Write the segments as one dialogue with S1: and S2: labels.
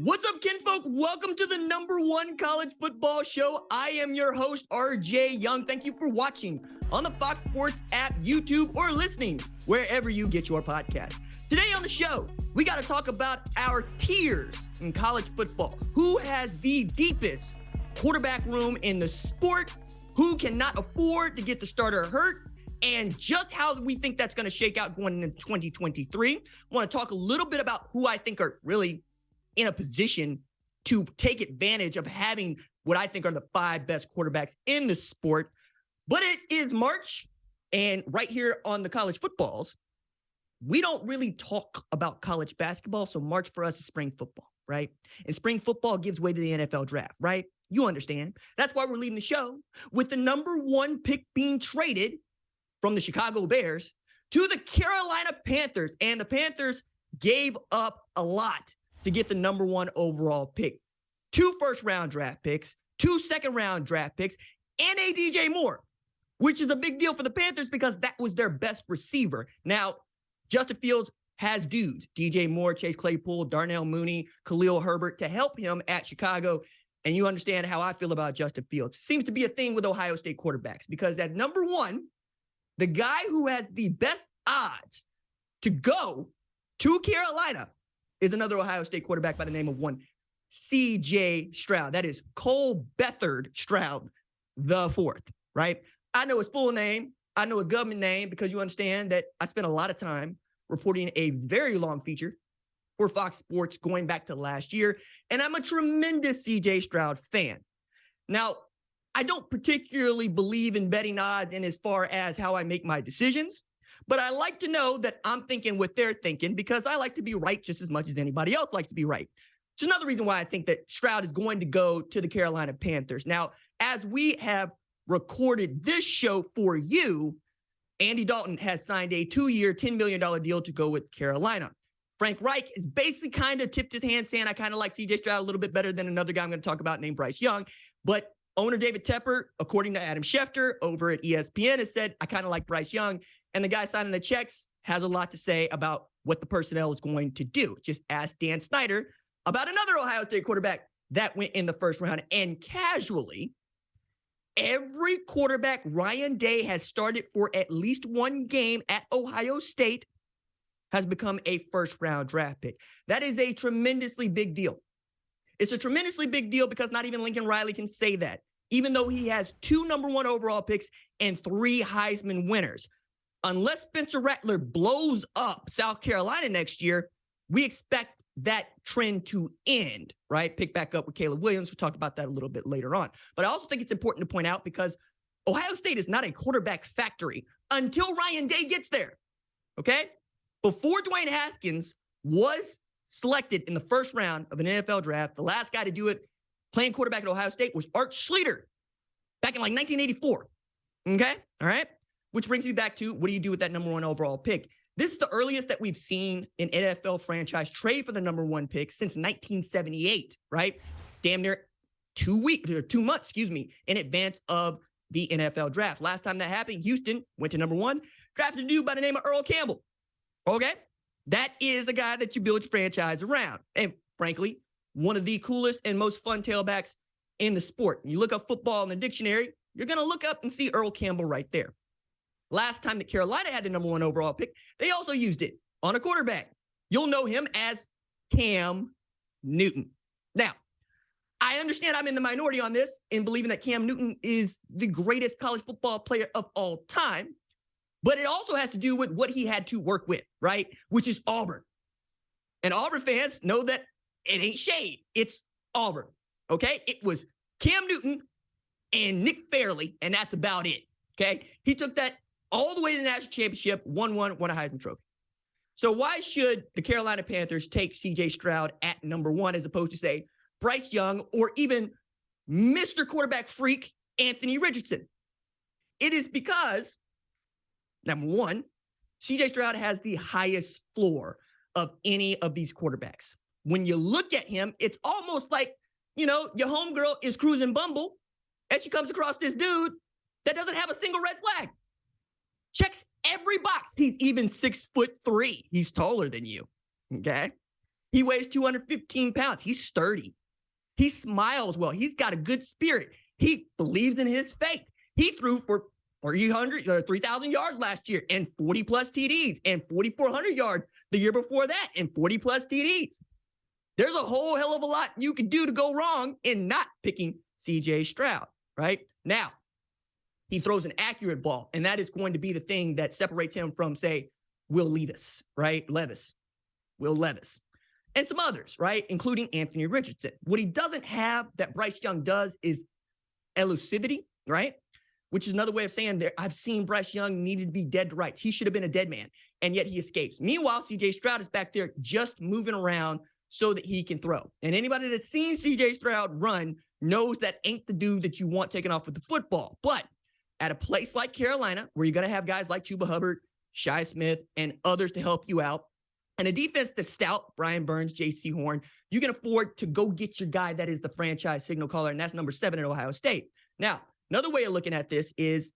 S1: What's up, kinfolk? Welcome to the #1 college football show. I am your host, RJ Young. Thank you for watching on the Fox Sports app, YouTube, or listening wherever you get your podcast. Today on the show, we got to talk about our tiers in college football. Who has the deepest quarterback room in the sport? Who cannot afford to get the starter hurt? And just how we think that's going to shake out going into 2023. I want to talk a little bit about who I think are really in a position to take advantage of having what I think are the 5 best quarterbacks in the sport. But it is March, and right here on the college footballs, we don't really talk about college basketball, so March for us is spring football, right? And spring football gives way to the NFL draft, right? You understand. That's why we're leading the show with the #1 pick being traded from the Chicago Bears to the Carolina Panthers. And the Panthers gave up a lot to get the #1 overall pick. 2 first-round draft picks, 2 second-round draft picks, and a DJ Moore, which is a big deal for the Panthers because that was their best receiver. Now, Justin Fields has dudes, DJ Moore, Chase Claypool, Darnell Mooney, Khalil Herbert, to help him at Chicago. And you understand how I feel about Justin Fields. Seems to be a thing with Ohio State quarterbacks because at #1, the guy who has the best odds to go to Carolina is another Ohio State quarterback by the name of one C.J. Stroud. That is Cole Beathard Stroud the fourth, right? I know his full name. I know his government name because you understand that I spent a lot of time reporting a very long feature for Fox Sports going back to last year, and I'm a tremendous C.J. Stroud fan. Now, I don't particularly believe in betting odds in as far as how I make my decisions, but I like to know that I'm thinking what they're thinking because I like to be right just as much as anybody else likes to be right. It's another reason why I think that Stroud is going to go to the Carolina Panthers. Now, as we have recorded this show for you, Andy Dalton has signed a 2-year, $10 million deal to go with Carolina. Frank Reich has basically kind of tipped his hand saying, I kind of like C.J. Stroud a little bit better than another guy I'm going to talk about named Bryce Young. But owner David Tepper, according to Adam Schefter over at ESPN, has said, I kind of like Bryce Young. And the guy signing the checks has a lot to say about what the personnel is going to do. Just ask Dan Snyder about another Ohio State quarterback that went in the first round. And casually, every quarterback Ryan Day has started for at least one game at Ohio State has become a first-round draft pick. That is a tremendously big deal. It's a tremendously big deal because not even Lincoln Riley can say that, even though he has 2 #1 overall picks and 3 Heisman winners. Unless Spencer Rattler blows up South Carolina next year, we expect that trend to end, right? Pick back up with Caleb Williams. We'll talk about that a little bit later on. But I also think it's important to point out because Ohio State is not a quarterback factory until Ryan Day gets there, okay? Before Dwayne Haskins was selected in the first round of an NFL draft, the last guy to do it playing quarterback at Ohio State was Art Schlichter back in like 1984, okay? All right? Which brings me back to what do you do with that #1 overall pick? This is the earliest that we've seen an NFL franchise trade for the #1 pick since 1978, right? Damn near 2 months, in advance of the NFL draft. Last time that happened, Houston went to #1, drafted a dude by the name of Earl Campbell. Okay? That is a guy that you build your franchise around. And frankly, one of the coolest and most fun tailbacks in the sport. You look up football in the dictionary, you're going to look up and see Earl Campbell right there. Last time that Carolina had the #1 overall pick, they also used it on a quarterback. You'll know him as Cam Newton. Now, I understand I'm in the minority on this in believing that Cam Newton is the greatest college football player of all time, but it also has to do with what he had to work with, right? Which is Auburn. And Auburn fans know that it ain't shade. It's Auburn, okay? It was Cam Newton and Nick Fairley, and that's about it, okay? He took that all the way to the national championship, won a Heisman Trophy. So why should the Carolina Panthers take C.J. Stroud at #1 as opposed to, say, Bryce Young or even Mr. Quarterback Freak Anthony Richardson? It is because, #1, C.J. Stroud has the highest floor of any of these quarterbacks. When you look at him, it's almost like, your homegirl is cruising Bumble, and she comes across this dude that doesn't have a single red flag. Checks every box. He's even 6'3". He's taller than you. Okay. He weighs 215 pounds. He's sturdy. He smiles well. He's got a good spirit. He believes in his faith. He threw for 3,000 yards last year and 40 plus TDs and 4,400 yards the year before that and 40 plus TDs. There's a whole hell of a lot you can do to go wrong in not picking CJ Stroud, right? Now, he throws an accurate ball, and that is going to be the thing that separates him from, say, Will Levis, right? Will Levis. And some others, right? Including Anthony Richardson. What he doesn't have that Bryce Young does is elusivity, right? Which is another way of saying that I've seen Bryce Young needed to be dead to rights. He should have been a dead man, and yet he escapes. Meanwhile, CJ Stroud is back there just moving around so that he can throw. And anybody that's seen CJ Stroud run knows that ain't the dude that you want taking off with the football. But at a place like Carolina, where you're going to have guys like Chuba Hubbard, Shi Smith, and others to help you out, and a defense that's stout, Brian Burns, J.C. Horn, you can afford to go get your guy that is the franchise signal caller, and that's number 7 at Ohio State. Now, another way of looking at this is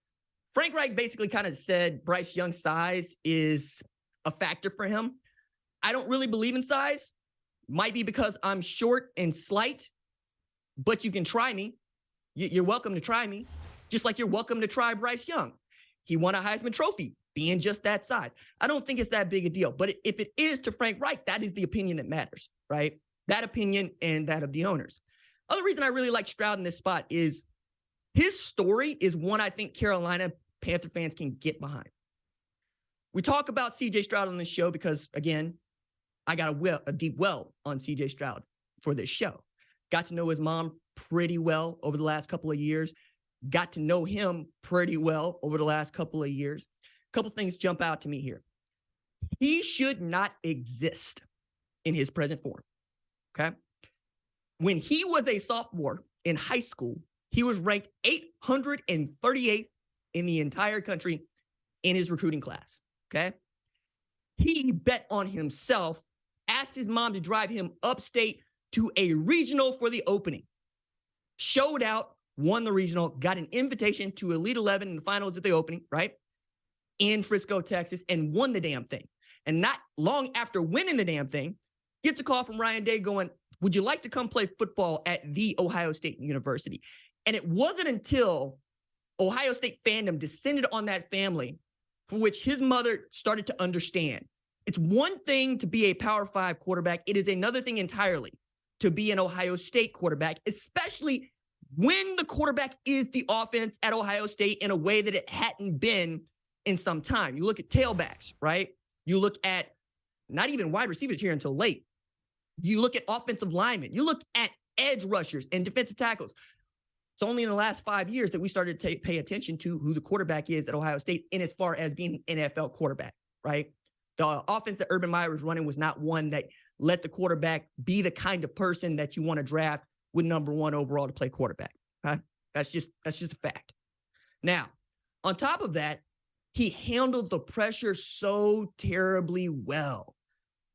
S1: Frank Reich basically kind of said Bryce Young's size is a factor for him. I don't really believe in size. Might be because I'm short and slight, but you can try me. You're welcome to try me, just like you're welcome to try Bryce Young. He won a Heisman Trophy being just that size. I don't think it's that big a deal. But if it is to Frank Reich, that is the opinion that matters, right? That opinion and that of the owners. Other reason I really like Stroud in this spot is his story is one I think Carolina Panther fans can get behind. We talk about CJ Stroud on this show because, again, I got a deep well on CJ Stroud for this show. Got to know his mom pretty well over the last couple of years. Got to know him pretty well over the last couple of years. A couple things jump out to me here. He should not exist in his present form, okay? When he was a sophomore in high school, he was ranked 838th in the entire country in his recruiting class, okay? He bet on himself, asked his mom to drive him upstate to a regional for the opening. Showed out, won the regional, got an invitation to Elite 11 in the finals at the opening, right? In Frisco, Texas, and won the damn thing. And not long after winning the damn thing, gets a call from Ryan Day going, would you like to come play football at the Ohio State University? And it wasn't until Ohio State fandom descended on that family for which his mother started to understand. It's one thing to be a Power 5 quarterback. It is another thing entirely to be an Ohio State quarterback, especially when the quarterback is the offense at Ohio State in a way that it hadn't been in some time. You look at tailbacks, right? You look at not even wide receivers here until late. You look at offensive linemen. You look at edge rushers and defensive tackles. It's only in the last 5 years that we started to pay attention to who the quarterback is at Ohio State in as far as being an NFL quarterback, right? The offense that Urban Meyer was running was not one that let the quarterback be the kind of person that you want to draft with number 1 overall to play quarterback. Okay? That's just a fact. Now, on top of that, he handled the pressure so terribly well.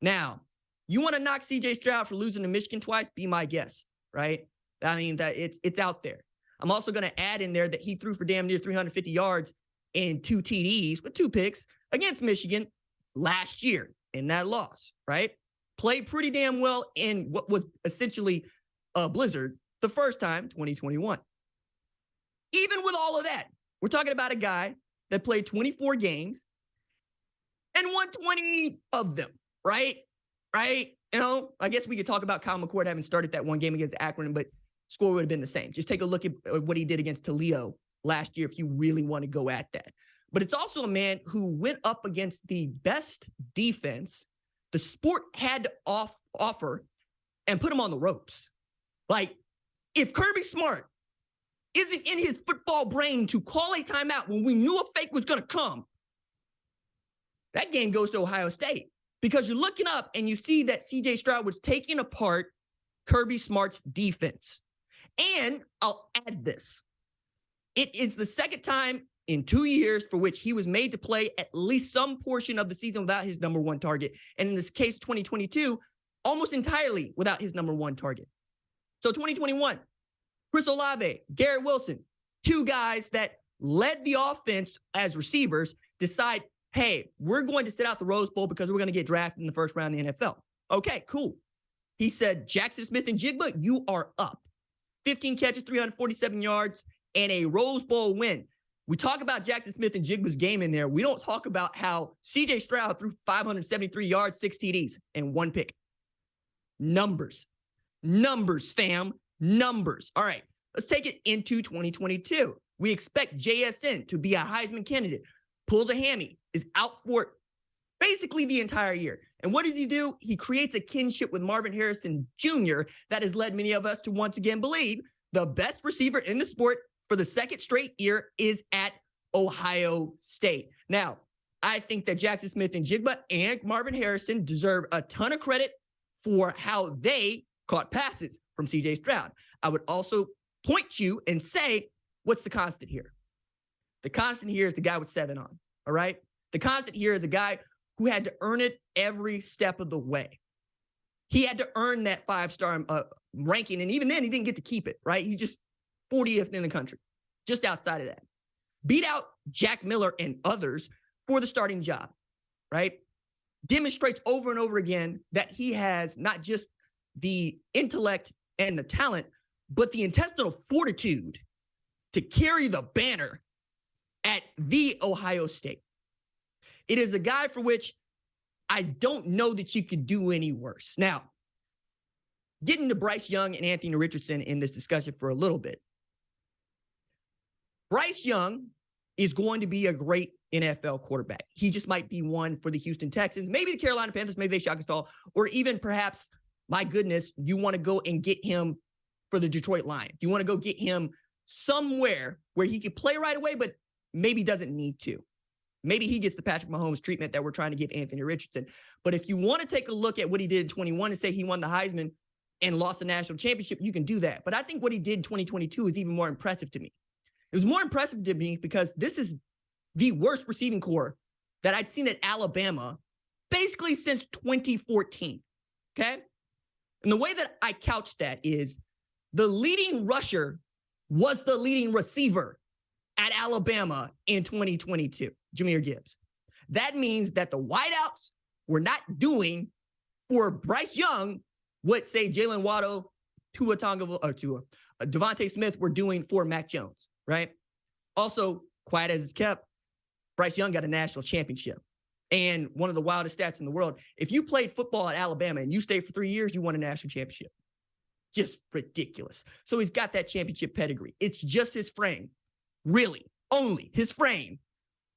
S1: Now, you want to knock CJ Stroud for losing to Michigan twice? Be my guest, right? I mean, that it's out there. I'm also going to add in there that he threw for damn near 350 yards and 2 TDs with 2 picks against Michigan last year in that loss, right? Played pretty damn well in what was essentially a blizzard the first time, 2021. Even with all of that, we're talking about a guy that played 24 games and won 20 of them, right? Right? You know, I guess we could talk about Kyle McCord having started that one game against Akron, but score would have been the same. Just take a look at what he did against Toledo last year if you really want to go at that. But it's also a man who went up against the best defense the sport had to offer and put him on the ropes. Like, if Kirby Smart isn't in his football brain to call a timeout when we knew a fake was going to come, that game goes to Ohio State. Because you're looking up and you see that CJ Stroud was taking apart Kirby Smart's defense. And I'll add this. It is the second time in 2 years for which he was made to play at least some portion of the season without his number 1 target. And in this case, 2022, almost entirely without his number 1 target. So 2021, Chris Olave, Garrett Wilson, 2 guys that led the offense as receivers, decide, hey, we're going to sit out the Rose Bowl because we're going to get drafted in the first round of the NFL. Okay, cool. He said, Jackson Smith-Njigba, you are up. 15 catches, 347 yards, and a Rose Bowl win. We talk about Jackson Smith-Njigba's game in there. We don't talk about how C.J. Stroud threw 573 yards, 6 TDs, and 1 pick. Numbers, fam, numbers. All right, let's take it into 2022. We expect JSN to be a Heisman candidate. Pulls a hammy, is out for basically the entire year. And what does he do? He creates a kinship with Marvin Harrison Jr. that has led many of us to once again believe the best receiver in the sport for the second straight year is at Ohio State. Now, I think that Jackson Smith-Njigba and Marvin Harrison deserve a ton of credit for how they caught passes from C.J. Stroud. I would also point you and say, what's the constant here? The constant here is the guy with 7 on, all right? The constant here is a guy who had to earn it every step of the way. He had to earn that 5-star ranking, and even then, he didn't get to keep it, right? He just 40th in the country, just outside of that. Beat out Jack Miller and others for the starting job, right? Demonstrates over and over again that he has not just the intellect and the talent, but the intestinal fortitude to carry the banner at the Ohio State. It is a guy for which I don't know that you could do any worse. Now, getting to Bryce Young and Anthony Richardson in this discussion for a little bit. Bryce Young is going to be a great NFL quarterback. He just might be one for the Houston Texans, maybe the Carolina Panthers, maybe they shock us all, or even perhaps, my goodness, you want to go and get him for the Detroit Lions. You want to go get him somewhere where he could play right away, but maybe doesn't need to. Maybe he gets the Patrick Mahomes treatment that we're trying to give Anthony Richardson. But if you want to take a look at what he did in 21 and say he won the Heisman and lost the national championship, you can do that. But I think what he did in 2022 is even more impressive to me. It was more impressive to me because this is the worst receiving core that I'd seen at Alabama basically since 2014, okay? And the way that I couched that is the leading rusher was the leading receiver at Alabama in 2022, Jahmyr Gibbs. That means that the wideouts were not doing for Bryce Young what, say, Jalen Waddle, Devontae Smith were doing for Mac Jones, right? Also, quiet as it's kept, Bryce Young got a national championship. And one of the wildest stats in the world, if you played football at Alabama and you stayed for 3 years, you won a national championship. Just ridiculous. So he's got that championship pedigree. It's just his frame. Really, only his frame.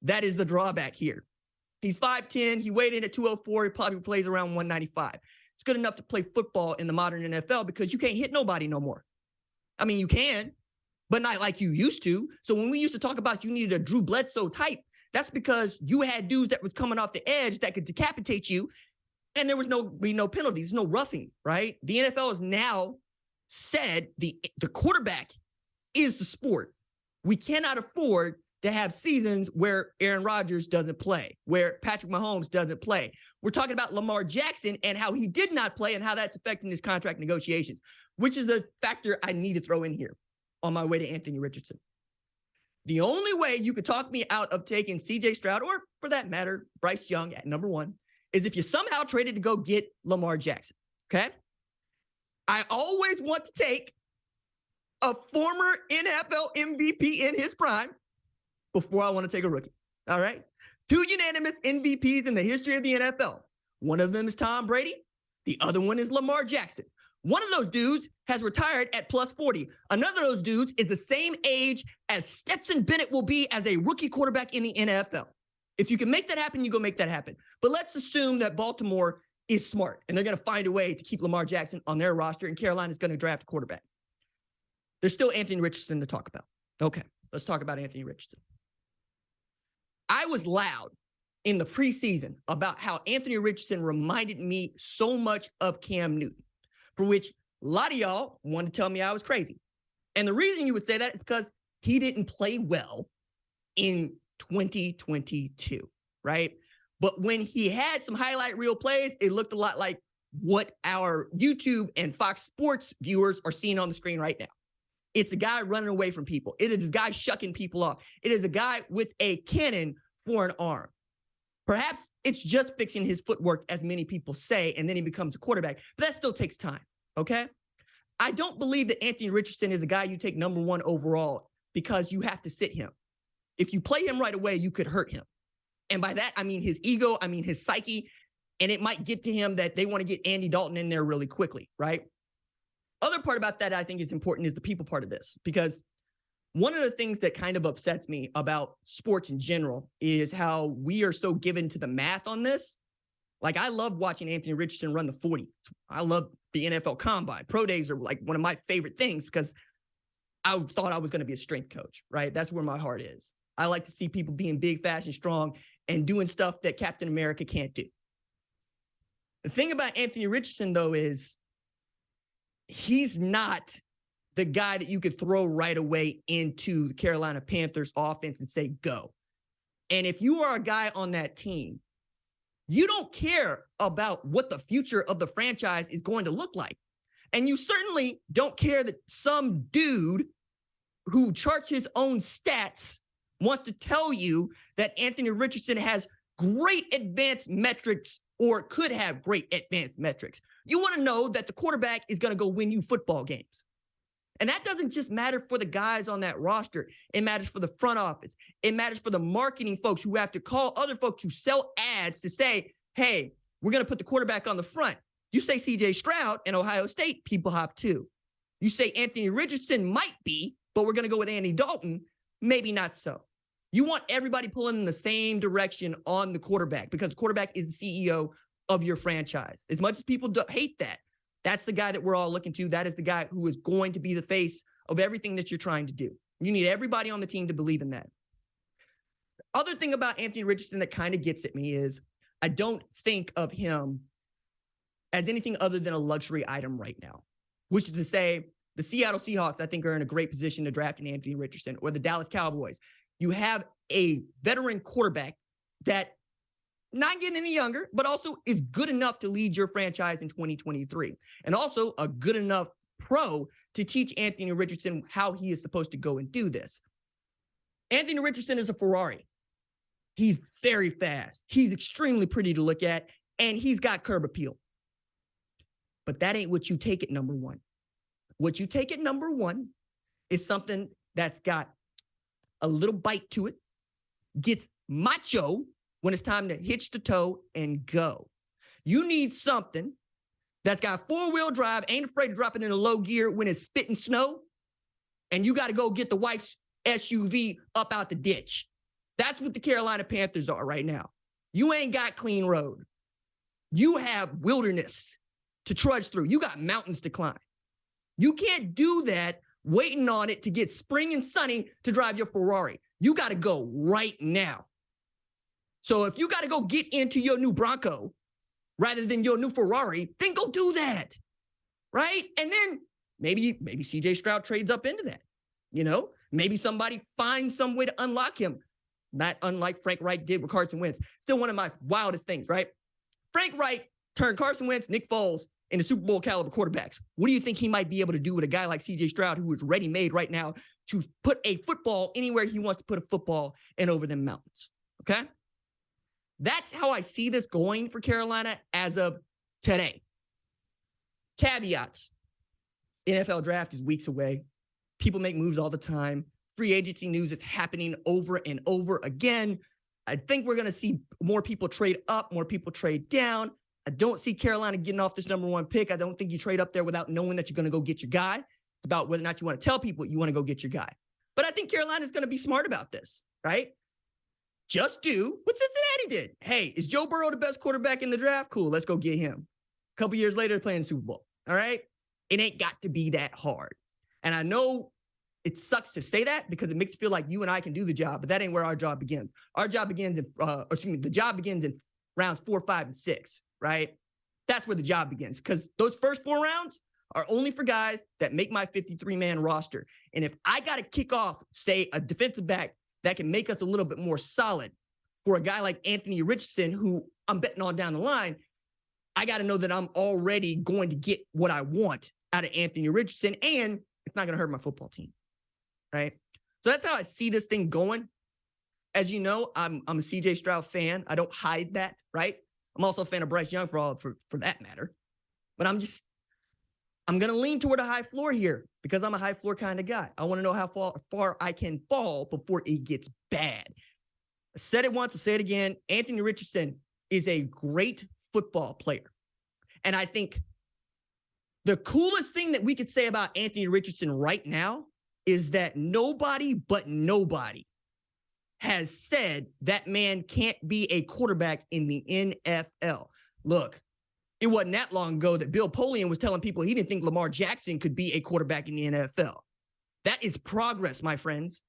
S1: That is the drawback here. He's 5'10". He weighed in at 204. He probably plays around 195. It's good enough to play football in the modern NFL because you can't hit nobody no more. I mean, you can, but not like you used to. So when we used to talk about you needed a Drew Bledsoe type, that's because you had dudes that was coming off the edge that could decapitate you, and there was no penalties, no roughing, right? The NFL has now said the quarterback is the sport. We cannot afford to have seasons where Aaron Rodgers doesn't play, where Patrick Mahomes doesn't play. We're talking about Lamar Jackson and how he did not play and how that's affecting his contract negotiations, which is the factor I need to throw in here on my way to Anthony Richardson. The only way you could talk me out of taking C.J. Stroud, or for that matter, Bryce Young at number 1, is if you somehow traded to go get Lamar Jackson, okay? I always want to take a former NFL MVP in his prime before I want to take a rookie, all right? 2 unanimous MVPs in the history of the NFL. One of them is Tom Brady. The other one is Lamar Jackson. One of those dudes has retired at plus 40. Another of those dudes is the same age as Stetson Bennett will be as a rookie quarterback in the NFL. If you can make that happen, you go make that happen. But let's assume that Baltimore is smart and they're going to find a way to keep Lamar Jackson on their roster and Carolina is going to draft a quarterback. There's still Anthony Richardson to talk about. Okay, let's talk about Anthony Richardson. I was loud in the preseason about how Anthony Richardson reminded me so much of Cam Newton, for which a lot of y'all wanted to tell me I was crazy. And the reason you would say that is because he didn't play well in 2022, right? But when he had some highlight reel plays, it looked a lot like what our YouTube and Fox Sports viewers are seeing on the screen right now. It's a guy running away from people. It is a guy shucking people off. It is a guy with a cannon for an arm. Perhaps it's just fixing his footwork, as many people say, and then he becomes a quarterback. But that still takes time, okay? I don't believe that Anthony Richardson is a guy you take number one overall because you have to sit him. If you play him right away, you could hurt him. And by that, I mean his ego, I mean his psyche, and it might get to him that they want to get Andy Dalton in there really quickly, right? Other part about that I think is important is the people part of this, because one of the things that kind of upsets me about sports in general is how we are so given to the math on this. Like, I love watching Anthony Richardson run the 40. I love the NFL Combine. Pro days are like one of my favorite things because I thought I was going to be a strength coach, right? That's where my heart is. I like to see people being big, fast, and strong and doing stuff that Captain America can't do. The thing about Anthony Richardson, though, is he's not the guy that you could throw right away into the Carolina Panthers offense and say, go. And if you are a guy on that team, you don't care about what the future of the franchise is going to look like. And you certainly don't care that some dude who charts his own stats wants to tell you that Anthony Richardson has great advanced metrics or could have great advanced metrics. You want to know that the quarterback is going to go win you football games. And that doesn't just matter for the guys on that roster. It matters for the front office. It matters for the marketing folks who have to call other folks who sell ads to say, hey, we're going to put the quarterback on the front. You say CJ Stroud in Ohio State, people hop too. You say Anthony Richardson might be, but we're going to go with Andy Dalton, maybe not so. You want everybody pulling in the same direction on the quarterback because the quarterback is the CEO of your franchise. As much as people hate that, that's the guy that we're all looking to. That is the guy who is going to be the face of everything that you're trying to do. You need everybody on the team to believe in that. The other thing about Anthony Richardson that kind of gets at me is I don't think of him as anything other than a luxury item right now, which is to say the Seattle Seahawks, I think, are in a great position to draft an Anthony Richardson, or the Dallas Cowboys. You have a veteran quarterback that not getting any younger, but also is good enough to lead your franchise in 2023. And also a good enough pro to teach Anthony Richardson how he is supposed to go and do this. Anthony Richardson is a Ferrari. He's very fast. He's extremely pretty to look at, and he's got curb appeal. But that ain't what you take at number one. What you take at number one is something that's got a little bite to it, gets macho when it's time to hitch the toe and go. You need something that's got four-wheel drive, ain't afraid to drop it in a low gear when it's spitting snow, and you got to go get the wife's SUV up out the ditch. That's what the Carolina Panthers are right now. You ain't got clean road. You have wilderness to trudge through. You got mountains to climb. You can't do that waiting on it to get spring and sunny to drive your Ferrari. You got to go right now. So if you got to go get into your new Bronco rather than your new Ferrari, then go do that, right? And then maybe CJ Stroud trades up into that, you know? Maybe somebody finds some way to unlock him, not unlike Frank Reich did with Carson Wentz. Still one of my wildest things, right? Frank Reich turned Carson Wentz, Nick Foles into Super Bowl caliber quarterbacks. What do you think he might be able to do with a guy like CJ Stroud, who is ready-made right now to put a football anywhere he wants to put a football and over them mountains, okay? That's how I see this going for Carolina as of today. Caveats. NFL draft is weeks away. People make moves all the time. Free agency news is happening over and over again. I think we're going to see more people trade up, more people trade down. I don't see Carolina getting off this number one pick. I don't think you trade up there without knowing that you're going to go get your guy. It's about whether or not you want to tell people you want to go get your guy. But I think Carolina is going to be smart about this, right? Just do what Cincinnati did. Hey, is Joe Burrow the best quarterback in the draft? Cool, let's go get him. A couple years later, playing the Super Bowl, all right? It ain't got to be that hard. And I know it sucks to say that because it makes it feel like you and I can do the job, but that ain't where our job begins. Our job begins the job begins in rounds 4, 5, and 6, right? That's where the job begins because those first 4 rounds are only for guys that make my 53-man roster. And if I got to kick off, say, a defensive back that can make us a little bit more solid for a guy like Anthony Richardson, who I'm betting on down the line, I got to know that I'm already going to get what I want out of Anthony Richardson, and it's not going to hurt my football team, right? So that's how I see this thing going. as you know, I'm a CJ Stroud fan. I don't hide that, right? I'm also a fan of Bryce Young for that matter. But I'm going to lean toward a high floor here because I'm a high floor kind of guy. I want to know how far I can fall before it gets bad. I said it once, I'll say it again. Anthony Richardson is a great football player. And I think the coolest thing that we could say about Anthony Richardson right now is that nobody but nobody has said that man can't be a quarterback in the NFL. Look, it wasn't that long ago that Bill Polian was telling people he didn't think Lamar Jackson could be a quarterback in the NFL. That is progress, my friends.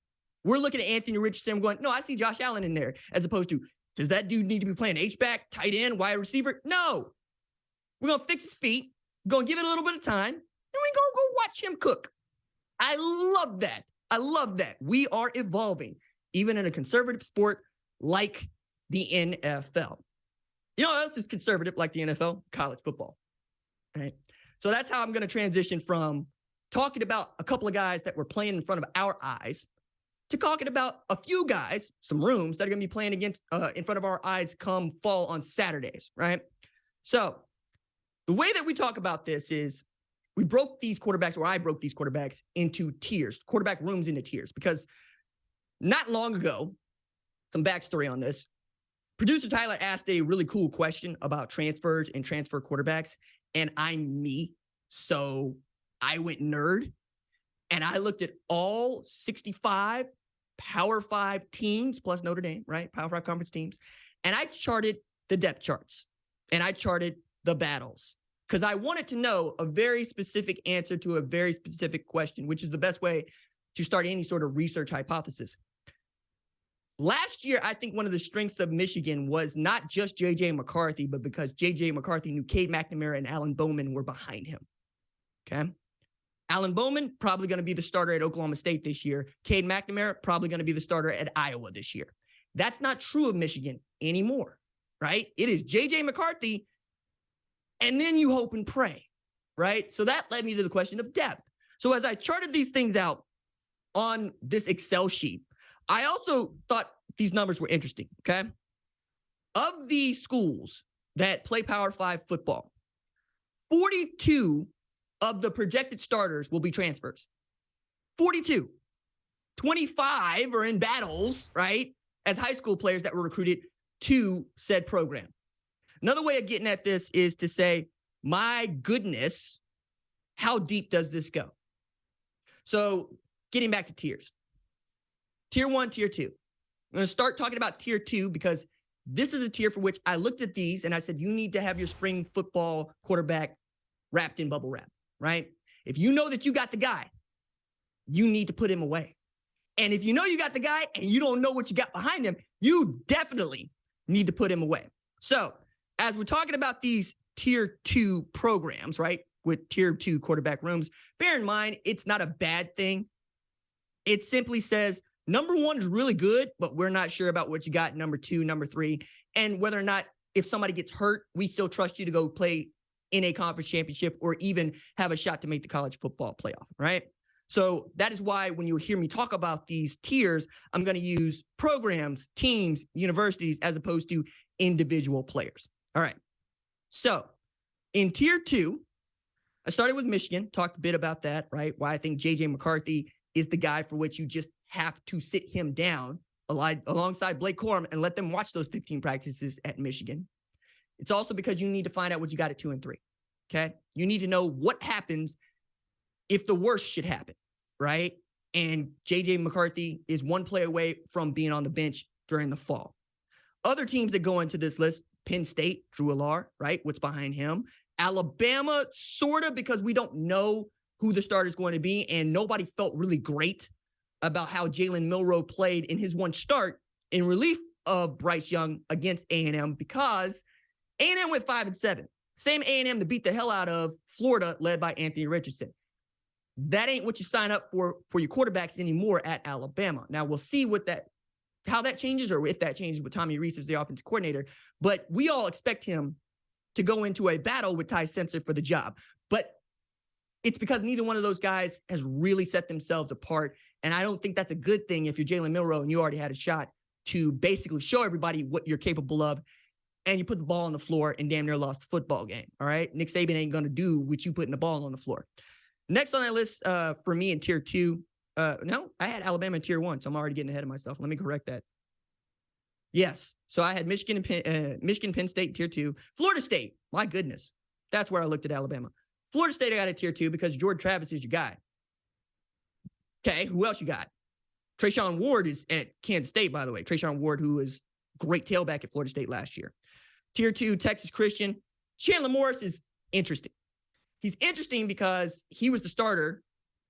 S1: We're looking at Anthony Richardson going, no, I see Josh Allen in there, as opposed to, does that dude need to be playing H-back, tight end, wide receiver? No. We're going to fix his feet, going to give it a little bit of time, and we're going to go watch him cook. I love that. I love that. We are evolving, even in a conservative sport like the NFL. You know what else is conservative like the NFL? College football. Right? So that's how I'm going to transition from talking about a couple of guys that were playing in front of our eyes to talking about a few guys, some rooms that are going to be playing against in front of our eyes come fall on Saturdays, right? So the way that we talk about this is we broke these quarterbacks, or I broke these quarterbacks into tiers, quarterback rooms into tiers, because not long ago, some backstory on this, producer Tyler asked a really cool question about transfers and transfer quarterbacks, and I'm me, so I went nerd, and I looked at all 65 Power 5 teams, plus Notre Dame, right? Power 5 conference teams, and I charted the depth charts, and I charted the battles, because I wanted to know a very specific answer to a very specific question, which is the best way to start any sort of research hypothesis. Last year, I think one of the strengths of Michigan was not just J.J. McCarthy, but because J.J. McCarthy knew Cade McNamara and Alan Bowman were behind him, okay? Alan Bowman, probably going to be the starter at Oklahoma State this year. Cade McNamara, probably going to be the starter at Iowa this year. That's not true of Michigan anymore, right? It is J.J. McCarthy, and then you hope and pray, right? So that led me to the question of depth. So as I charted these things out on this Excel sheet, I also thought these numbers were interesting, okay? Of the schools that play Power 5 football, 42 of the projected starters will be transfers. 42. 25 are in battles, right, as high school players that were recruited to said program. Another way of getting at this is to say, my goodness, how deep does this go? So getting back to tiers. Tier 1, Tier 2. I'm going to start talking about Tier 2 because this is a tier for which I looked at these and I said, you need to have your spring football quarterback wrapped in bubble wrap, right? If you know that you got the guy, you need to put him away. And if you know you got the guy and you don't know what you got behind him, you definitely need to put him away. So as we're talking about these Tier 2 programs, right, with Tier 2 quarterback rooms, bear in mind, it's not a bad thing. It simply says, number 1 is really good, but we're not sure about what you got number 2, number 3, and whether or not if somebody gets hurt, we still trust you to go play in a conference championship or even have a shot to make the college football playoff, right? So that is why when you hear me talk about these tiers, I'm going to use programs, teams, universities, as opposed to individual players. All right. So in Tier 2, I started with Michigan, talked a bit about that, right? Why I think J.J. McCarthy is the guy for which you just have to sit him down alongside Blake Corum and let them watch those 15 practices at Michigan. It's also because you need to find out what you got at 2 and 3, okay? You need to know what happens if the worst should happen, right? And J.J. McCarthy is one play away from being on the bench during the fall. Other teams that go into this list, Penn State, Drew Allar, right? What's behind him? Alabama, sort of, because we don't know who the starter is going to be, and nobody felt really great about how Jalen Milroe played in his one start in relief of Bryce Young against A&M, because A&M went 5-7. Same A&M that beat the hell out of Florida, led by Anthony Richardson. That ain't what you sign up for your quarterbacks anymore at Alabama. Now, we'll see how that changes, or if that changes with Tommy Rees as the offensive coordinator. But we all expect him to go into a battle with Ty Simpson for the job. But it's because neither one of those guys has really set themselves apart. And I don't think that's a good thing if you're Jalen Milroe and you already had a shot to basically show everybody what you're capable of, and you put the ball on the floor and damn near lost the football game, all right? Nick Saban ain't going to do what you putting the ball on the floor. Next on that list for me in tier 2, no, I had Alabama in tier 1, so I'm already getting ahead of myself. Let me correct that. Yes, so I had Michigan, Penn State tier 2. Florida State, my goodness, that's where I looked at Alabama. Florida State I got at tier 2 because Jordan Travis is your guy. Okay, who else you got? Trayshawn Ward is at Kansas State, by the way. Trayshawn Ward, who was great tailback at Florida State last year. Tier 2, Texas Christian. Chandler Morris is interesting. He's interesting because he was the starter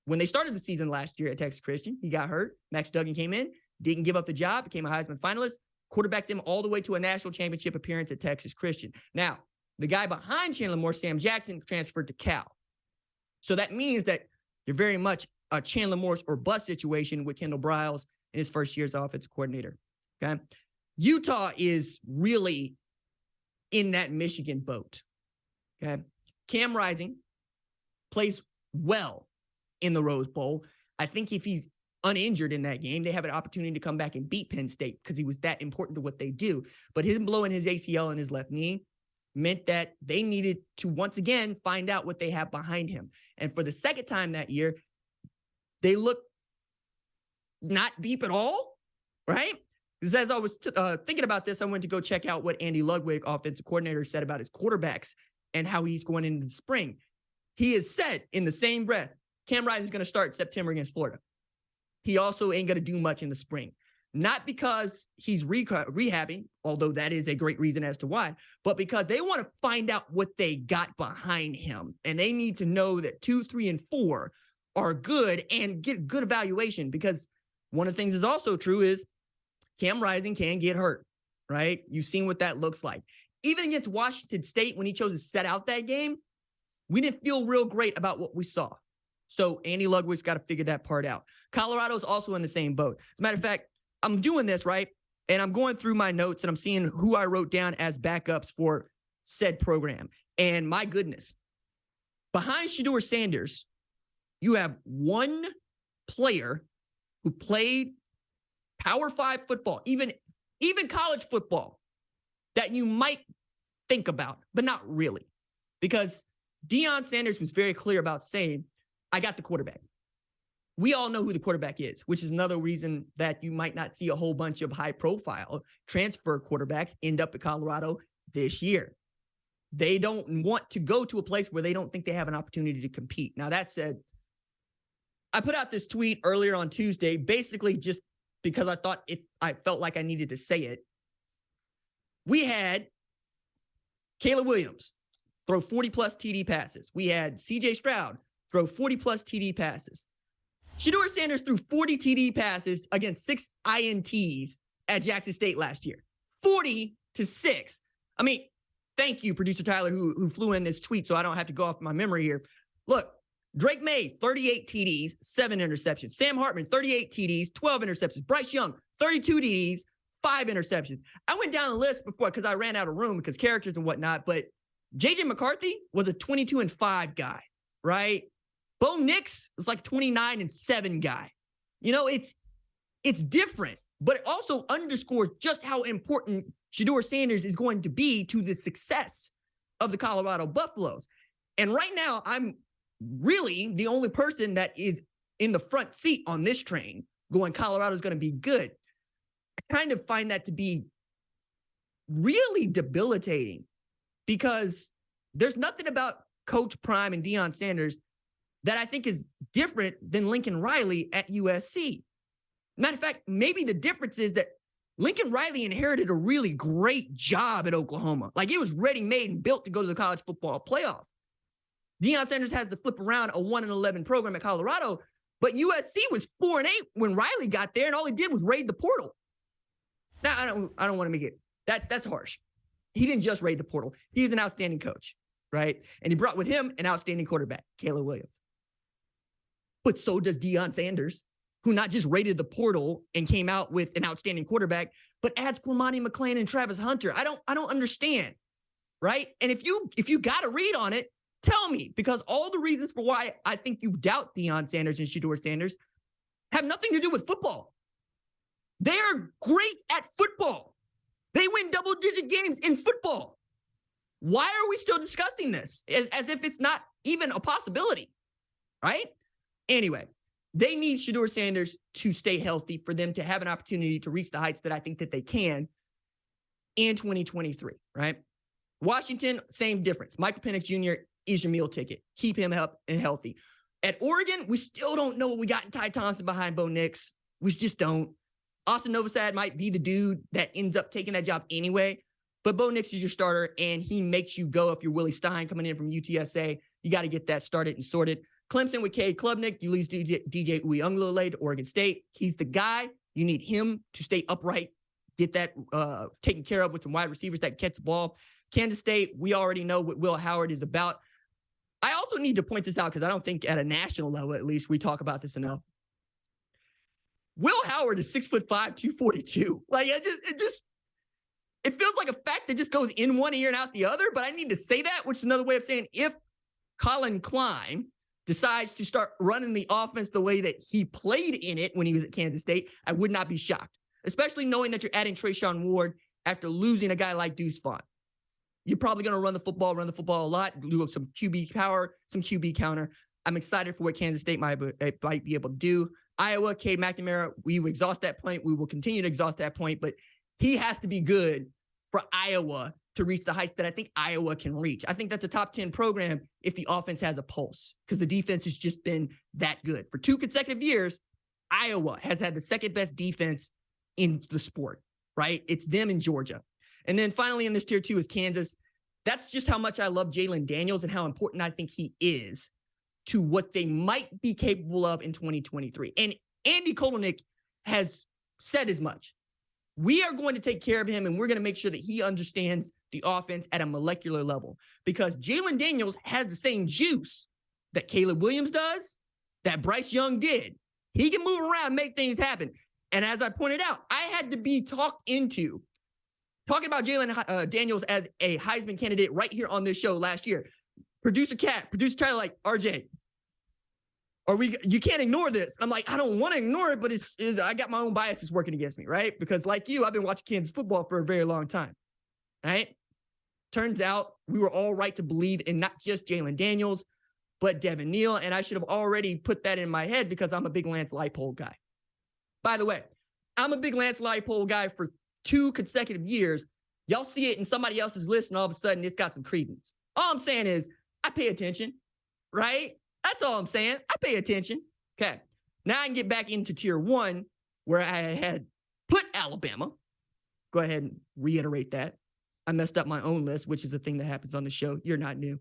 S1: when they started the season last year at Texas Christian. He got hurt. Max Duggan came in, didn't give up the job, became a Heisman finalist, quarterbacked them all the way to a national championship appearance at Texas Christian. Now, the guy behind Chandler Morris, Sam Jackson, transferred to Cal. So that means that you're very much a Chandler Morris or bust situation with Kendall Briles in his first year as offensive coordinator. Okay. Utah is really in that Michigan boat. Okay. Cam Rising plays well in the Rose Bowl. I think if he's uninjured in that game, they have an opportunity to come back and beat Penn State because he was that important to what they do. But him blowing his ACL in his left knee meant that they needed to once again find out what they have behind him. And for the second time that year, they look not deep at all, right? Because as I was thinking about this, I went to go check out what Andy Ludwig, offensive coordinator, said about his quarterbacks and how he's going into the spring. He has said in the same breath, Cam Rising is going to start September against Florida. He also ain't going to do much in the spring. Not because he's rehabbing, although that is a great reason as to why, but because they want to find out what they got behind him. And they need to know that 2, 3, and 4 are good and get good evaluation, because one of the things that's also true is Cam Rising can get hurt, right? You've seen what that looks like. Even against Washington State, when he chose to set out that game, we didn't feel real great about what we saw. So Andy Ludwig's got to figure that part out. Colorado's also in the same boat. As a matter of fact, I'm doing this, right? And I'm going through my notes and I'm seeing who I wrote down as backups for said program. And my goodness, behind Shedeur Sanders, you have one player who played Power 5 football, even college football, that you might think about, but not really. Because Deion Sanders was very clear about saying, I got the quarterback. We all know who the quarterback is, which is another reason that you might not see a whole bunch of high-profile transfer quarterbacks end up at Colorado this year. They don't want to go to a place where they don't think they have an opportunity to compete. Now, that said, I put out this tweet earlier on Tuesday, basically just because I felt like I needed to say it. We had Caleb Williams throw 40-plus TD passes. We had C.J. Stroud throw 40-plus TD passes. Shedeur Sanders threw 40 TD passes against 6 INTs at Jackson State last year. 40-6. I mean, thank you, producer Tyler, who flew in this tweet so I don't have to go off my memory here. Look, Drake May, 38 TDs, 7 interceptions. Sam Hartman, 38 TDs, 12 interceptions. Bryce Young, 32 TDs, 5 interceptions. I went down the list before because I ran out of room because characters and whatnot, but J.J. McCarthy was a 22-5 guy, right? Bo Nix is like 29-7 guy. You know, it's different, but it also underscores just how important Shedeur Sanders is going to be to the success of the Colorado Buffaloes. And right now, I'm really the only person that is in the front seat on this train going, Colorado's going to be good. I kind of find that to be really debilitating because there's nothing about Coach Prime and Deion Sanders that I think is different than Lincoln Riley at USC. Matter of fact, maybe the difference is that Lincoln Riley inherited a really great job at Oklahoma. Like, it was ready-made and built to go to the college football playoff. Deion Sanders has to flip around a 1-11 program at Colorado, but USC was 4-8 when Riley got there, and all he did was raid the portal. Now, I don't want to make it that's harsh. He didn't just raid the portal. He's an outstanding coach, right? And he brought with him an outstanding quarterback, Caleb Williams. But so does Deion Sanders, who not just raided the portal and came out with an outstanding quarterback, but adds Cormani McClain and Travis Hunter. I don't understand, right? And if you got a read on it, tell me, because all the reasons for why I think you doubt Deion Sanders and Shedeur Sanders have nothing to do with football. They are great at football. They win double-digit games in football. Why are we still discussing this as if it's not even a possibility, right? Anyway, they need Shedeur Sanders to stay healthy for them to have an opportunity to reach the heights that I think that they can in 2023, right? Washington, same difference. Michael Penix Jr. is your meal ticket. Keep him up and healthy. At Oregon, we still don't know what we got in Ty Thompson behind Bo Nix. We just don't. Austin Novosad might be the dude that ends up taking that job anyway, but Bo Nix is your starter, and he makes you go if you're Willie Stein coming in from UTSA. You got to get that started and sorted. Clemson with Cade Klubnik, you lose DJ Uiagalelei to Oregon State. He's the guy. You need him to stay upright, get that taken care of with some wide receivers that can catch the ball. Kansas State, we already know what Will Howard is about. I also need to point this out because I don't think at a national level, at least, we talk about this enough. Will Howard is 6'5", 242. Like, it feels like a fact that just goes in one ear and out the other, but I need to say that, which is another way of saying if Colin Klein decides to start running the offense the way that he played in it when he was at Kansas State, I would not be shocked, especially knowing that you're adding Trayshawn Ward after losing a guy like Deuce Vaughn. You're probably going to run the football a lot, do some QB power, some QB counter. I'm excited for what Kansas State might be able to do. Iowa, Cade McNamara, we will exhaust that point. We will continue to exhaust that point, but he has to be good for Iowa to reach the heights that I think Iowa can reach. I think that's a top 10 program if the offense has a pulse, because the defense has just been that good. For 2 consecutive years, Iowa has had the second best defense in the sport, right? It's them and Georgia. And then finally in this tier 2 is Kansas. That's just how much I love Jalen Daniels and how important I think he is to what they might be capable of in 2023. And Andy Kolnick has said as much. We are going to take care of him, and we're going to make sure that he understands the offense at a molecular level, because Jalen Daniels has the same juice that Caleb Williams does, that Bryce Young did. He can move around, make things happen. And as I pointed out, I had to be talked into talking about Jalen Daniels as a Heisman candidate right here on this show last year. Producer Tyler, like, RJ, you can't ignore this. I'm like, I don't want to ignore it, but I got my own biases working against me, right? Because like you, I've been watching Kansas football for a very long time, right? Turns out we were all right to believe in not just Jalen Daniels, but Devin Neal, and I should have already put that in my head because I'm a big Lance Leipold guy. By the way, I'm a big Lance Leipold guy for 2 consecutive years. Y'all see it in somebody else's list, and all of a sudden it's got some credence. All I'm saying is I pay attention, right? That's all I'm saying. I pay attention. Okay. Now I can get back into tier 1 where I had put Alabama. Go ahead and reiterate that. I messed up my own list, which is a thing that happens on the show. You're not new.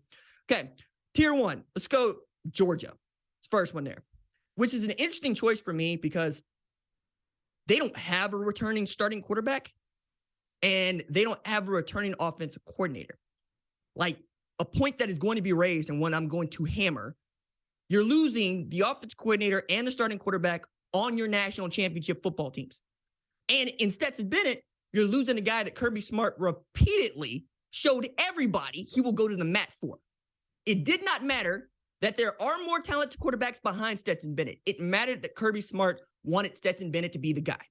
S1: Okay. Tier 1. Let's go Georgia. It's first one there, which is an interesting choice for me because they don't have a returning starting quarterback and they don't have a returning offensive coordinator. Like, a point that is going to be raised and one I'm going to hammer. You're losing the offensive coordinator and the starting quarterback on your national championship football teams. And in Stetson Bennett, you're losing a guy that Kirby Smart repeatedly showed everybody he will go to the mat for. It did not matter that there are more talented quarterbacks behind Stetson Bennett. It mattered that Kirby Smart wanted Stetson Bennett to be the guy.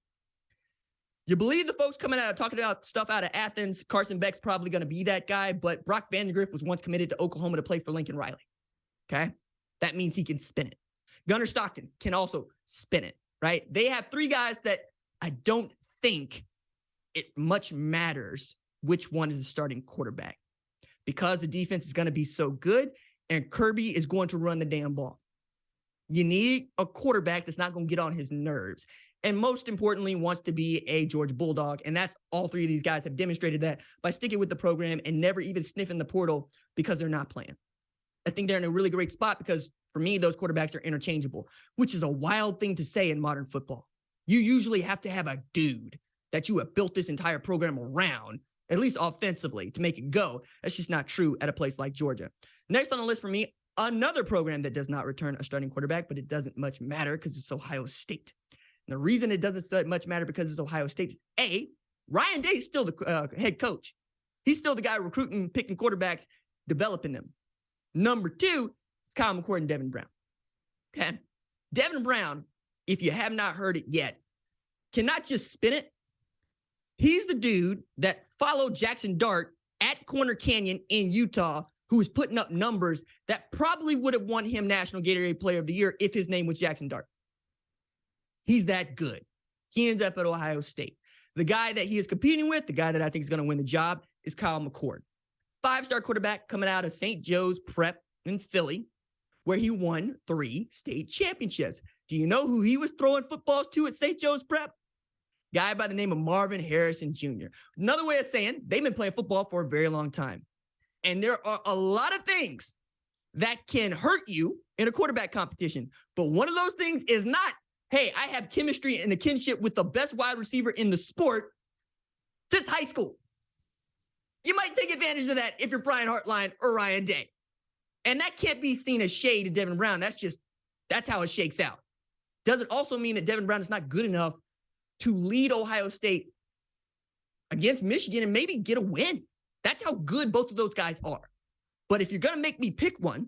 S1: You believe the folks coming out talking about stuff out of Athens, Carson Beck's probably going to be that guy, but Brock Vandagriff was once committed to Oklahoma to play for Lincoln Riley. Okay? That means he can spin it. Gunnar Stockton can also spin it, right? They have 3 guys that I don't think it much matters which one is the starting quarterback, because the defense is going to be so good and Kirby is going to run the damn ball. You need a quarterback that's not going to get on his nerves. And most importantly, wants to be a Georgia Bulldog. And that's all 3 of these guys have demonstrated that by sticking with the program and never even sniffing the portal because they're not playing. I think they're in a really great spot because for me, those quarterbacks are interchangeable, which is a wild thing to say in modern football. You usually have to have a dude that you have built this entire program around, at least offensively, to make it go. That's just not true at a place like Georgia. Next on the list for me, another program that does not return a starting quarterback, but it doesn't much matter because it's Ohio State. And the reason it doesn't much matter because it's Ohio State is A, Ryan Day's still the head coach. He's still the guy recruiting, picking quarterbacks, developing them. Number 2, it's Kyle McCord and Devin Brown. Okay. Devin Brown, if you have not heard it yet, cannot just spin it. He's the dude that followed Jackson Dart at Corner Canyon in Utah, who was putting up numbers that probably would have won him National Gatorade Player of the Year if his name was Jackson Dart. He's that good. He ends up at Ohio State. The guy that he is competing with, the guy that I think is going to win the job, is Kyle McCord. 5-star quarterback coming out of St. Joe's Prep in Philly, where he won 3 state championships. Do you know who he was throwing footballs to at St. Joe's Prep? Guy by the name of Marvin Harrison Jr. Another way of saying they've been playing football for a very long time. And there are a lot of things that can hurt you in a quarterback competition. But one of those things is not, hey, I have chemistry and a kinship with the best wide receiver in the sport since high school. You might take advantage of that if you're Brian Hartline or Ryan Day. And that can't be seen as shade to Devin Brown. That's how it shakes out. Does it also mean that Devin Brown is not good enough to lead Ohio State against Michigan and maybe get a win? That's how good both of those guys are. But if you're going to make me pick one,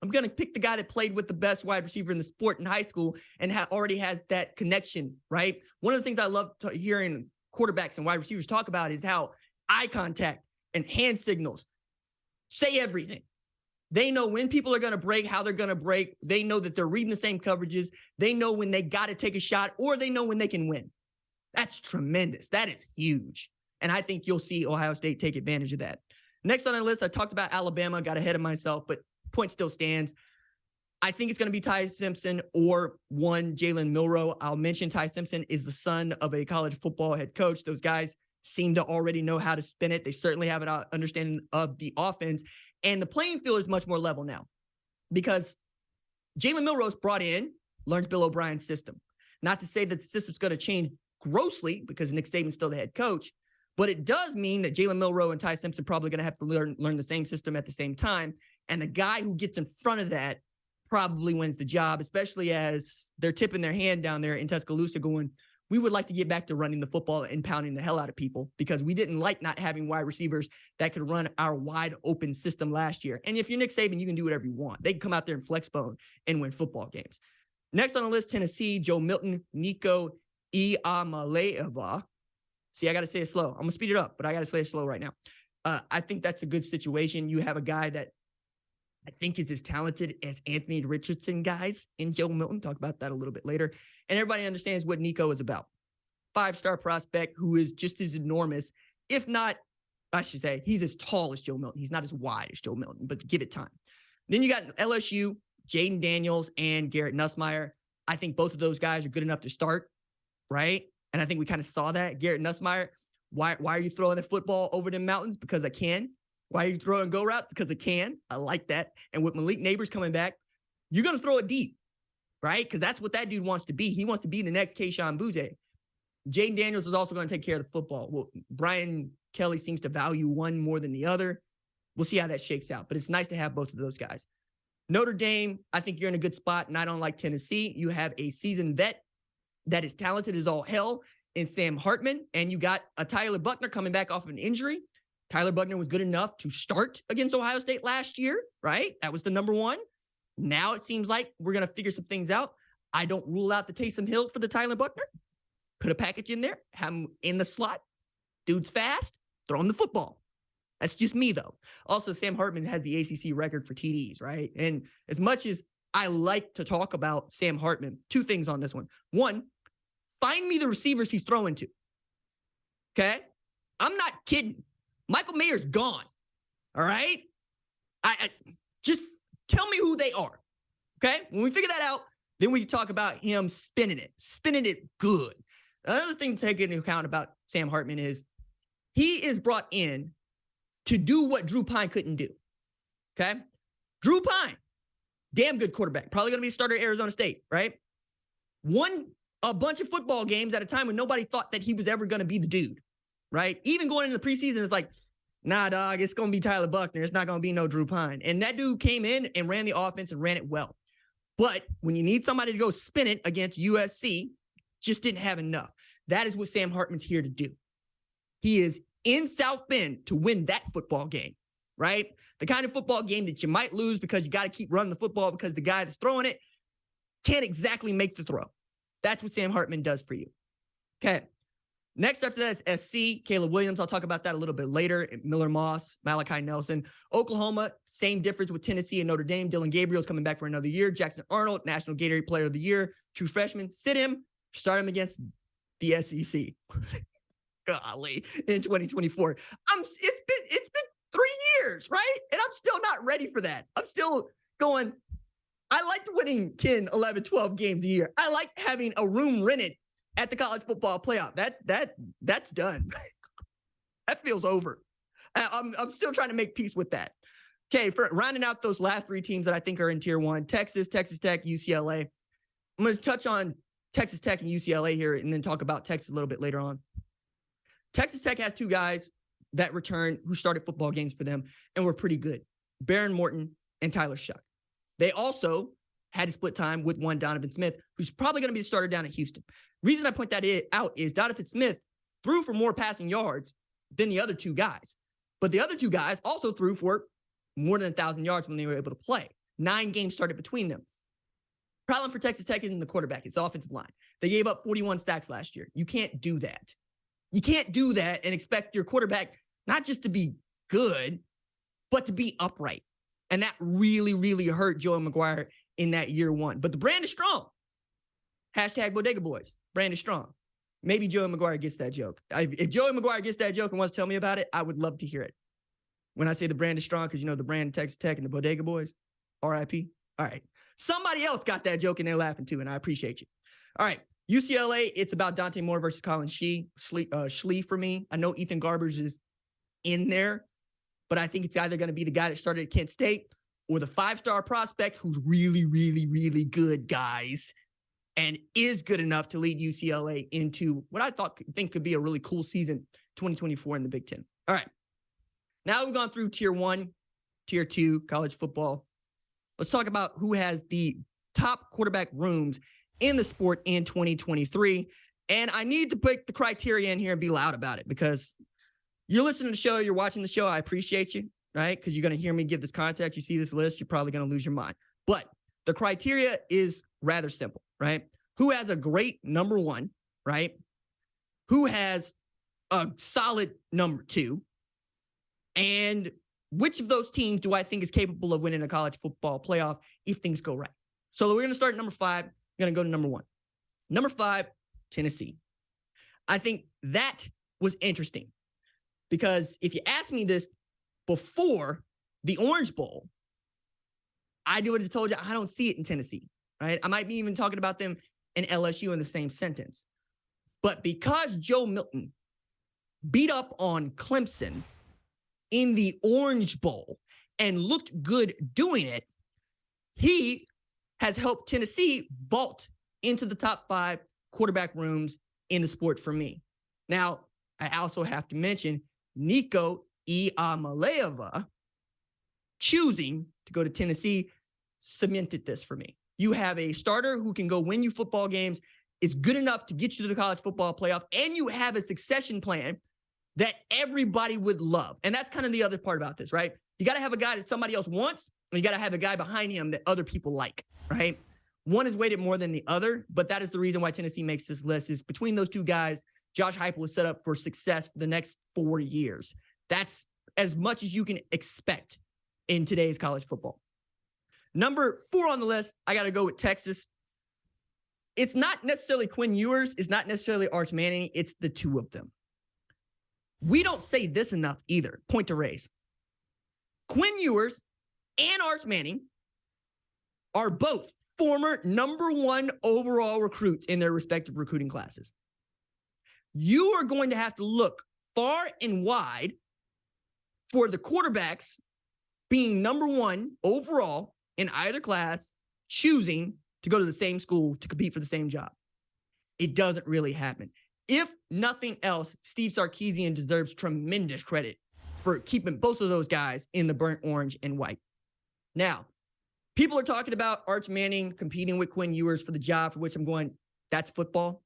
S1: I'm going to pick the guy that played with the best wide receiver in the sport in high school and already has that connection, right? One of the things I love hearing quarterbacks and wide receivers talk about is how eye contact and hand signals say everything. They know when people are going to break, how they're going to break. They know that they're reading the same coverages. They know when they got to take a shot, or they know when they can win. That's tremendous. That is huge. And I think you'll see Ohio State take advantage of that. Next on the list, I talked about Alabama, got ahead of myself, but point still stands. I think it's going to be Ty Simpson or Jalen Milroe. I'll mention Ty Simpson is the son of a college football head coach. Those guys seem to already know how to spin it. They certainly have an understanding of the offense. And the playing field is much more level now because Jalen Milroe's brought in, learns Bill O'Brien's system. Not to say that the system's going to change grossly because Nick Saban's still the head coach, but it does mean that Jalen Milroe and Ty Simpson probably going to have to learn the same system at the same time. And the guy who gets in front of that probably wins the job, especially as they're tipping their hand down there in Tuscaloosa going, we would like to get back to running the football and pounding the hell out of people because we didn't like not having wide receivers that could run our wide open system last year. And if you're Nick Saban, you can do whatever you want. They can come out there and flex bone and win football games. Next on the list, Tennessee, Joe Milton, Nico Iamaleava. See, I got to say it slow. I'm going to speed it up, but I got to say it slow right now. I think that's a good situation. You have a guy that I think is as talented as Anthony Richardson guys in Joe Milton. Talk about that a little bit later. And everybody understands what Nico is about. 5-star prospect who is just as enormous, if not, I should say, he's as tall as Joe Milton. He's not as wide as Joe Milton, but give it time. Then you got LSU, Jaden Daniels and Garrett Nussmeier. I think both of those guys are good enough to start, right? And I think we kind of saw that. Garrett Nussmeier, why are you throwing the football over the mountains? Because I can. Why are you throwing go routes? Because I can. I like that. And with Malik Neighbors coming back, you're going to throw it deep, right? Because that's what that dude wants to be. He wants to be the next Keyshawn Boutte. Jaden Daniels is also going to take care of the football. Well, Brian Kelly seems to value one more than the other. We'll see how that shakes out. But it's nice to have both of those guys. Notre Dame, I think you're in a good spot. And I don't like Tennessee. You have a seasoned vet that is talented as all hell in Sam Hartman. And you got a Tyler Buckner coming back off of an injury. Tyler Buckner was good enough to start against Ohio State last year, right? That was the number one. Now it seems like we're going to figure some things out. I don't rule out the Taysom Hill for the Tyler Buckner. Put a package in there, have him in the slot. Dude's fast, throw him the football. That's just me, though. Also, Sam Hartman has the ACC record for TDs, right? And as much as I like to talk about Sam Hartman, 2 things on this one. One, find me the receivers he's throwing to. Okay? I'm not kidding. Michael Mayer's gone. All right? I just tell me who they are. Okay? When we figure that out, then we can talk about him spinning it good. Another thing to take into account about Sam Hartman is he is brought in to do what Drew Pine couldn't do. Okay? Drew Pine, damn good quarterback. Probably going to be a starter at Arizona State, right? Won a bunch of football games at a time when nobody thought that he was ever going to be the dude, right? Even going into the preseason, it's like, nah, dog, it's going to be Tyler Buckner. It's not going to be no Drew Pine. And that dude came in and ran the offense and ran it well. But when you need somebody to go spin it against USC, just didn't have enough. That is what Sam Hartman's here to do. He is in South Bend to win that football game, right? The kind of football game that you might lose because you got to keep running the football because the guy that's throwing it can't exactly make the throw. That's what Sam Hartman does for you. Okay. Next after that is SC, Caleb Williams. I'll talk about that a little bit later. Miller Moss, Malachi Nelson. Oklahoma, same difference with Tennessee and Notre Dame. Dylan Gabriel's coming back for another year. Jackson Arnold, National Gatorade Player of the Year. True freshman. Sit him. Start him against the SEC. Golly, in 2024. It's been 3 years, right? And I'm still not ready for that. I'm still going, I liked winning 10, 11, 12 games a year. I like having a room rented at the college football playoff. That's done. That feels over. I'm still trying to make peace with that. Okay, for rounding out those last 3 teams that I think are in tier 1, Texas, Texas Tech, UCLA. I'm going to touch on Texas Tech and UCLA here and then talk about Texas a little bit later on. Texas Tech has 2 guys that returned who started football games for them and were pretty good. Baron Morton and Tyler Shuck. They also had a split time with one Donovan Smith, who's probably going to be the starter down at Houston. Reason I point that out is Donovan Smith threw for more passing yards than the other 2 guys. But the other 2 guys also threw for more than 1,000 yards when they were able to play. 9 games started between them. Problem for Texas Tech isn't the quarterback. It's the offensive line. They gave up 41 sacks last year. You can't do that. You can't do that and expect your quarterback not just to be good, but to be upright. And that really, really hurt Joey McGuire in that year 1. But the brand is strong. Hashtag Bodega Boys. Brand is strong. Maybe Joey McGuire gets that joke. If Joey McGuire gets that joke and wants to tell me about it, I would love to hear it. When I say the brand is strong, because you know the brand Texas Tech and the Bodega Boys, RIP. All right. Somebody else got that joke and they're laughing too, and I appreciate you. All right. UCLA, it's about Dante Moore versus Colin Schlee for me. I know Ethan Garbers is in there, but I think it's either going to be the guy that started at Kent State or the 5-star prospect who's really, really, really good, guys, and is good enough to lead UCLA into what I think could be a really cool season, 2024 in the Big Ten. All right. Now we've gone through tier 1, tier 2, college football. Let's talk about who has the top quarterback rooms in the sport in 2023. And I need to put the criteria in here and be loud about it because you're listening to the show, you're watching the show. I appreciate you, right? Because you're going to hear me give this context. You see this list, you're probably going to lose your mind. But the criteria is rather simple, right? Who has a great number 1, right? Who has a solid number 2? And which of those teams do I think is capable of winning a college football playoff if things go right? So we're going to start at number 5. We're going to go to number 1. Number 5, Tennessee. I think that was interesting because if you asked me this before the Orange Bowl, I would have told you I don't see it in Tennessee, right? I might be even talking about them and LSU in the same sentence. But because Joe Milton beat up on Clemson in the Orange Bowl and looked good doing it, he has helped Tennessee vault into the top 5 quarterback rooms in the sport for me. Now, I also have to mention Nico Iamaleava choosing to go to Tennessee cemented this for me. You have a starter who can go win you football games, is good enough to get you to the college football playoff, and you have a succession plan that everybody would love. And that's kind of the other part about this, right? You got to have a guy that somebody else wants, and you got to have a guy behind him that other people like, right? One is weighted more than the other, but that is the reason why Tennessee makes this list is between those 2 guys, Josh Heupel is set up for success for the next 4 years. That's as much as you can expect in today's college football. Number 4 on the list, I got to go with Texas. It's not necessarily Quinn Ewers. It's not necessarily Arch Manning. It's the 2 of them. We don't say this enough either. Point to raise. Quinn Ewers and Arch Manning are both former number 1 overall recruits in their respective recruiting classes. You are going to have to look far and wide for the quarterbacks being number 1 overall in either class, choosing to go to the same school to compete for the same job. It doesn't really happen. If nothing else, Steve Sarkisian deserves tremendous credit for keeping both of those guys in the burnt orange and white. Now, people are talking about Arch Manning competing with Quinn Ewers for the job, for which I'm going, that's football.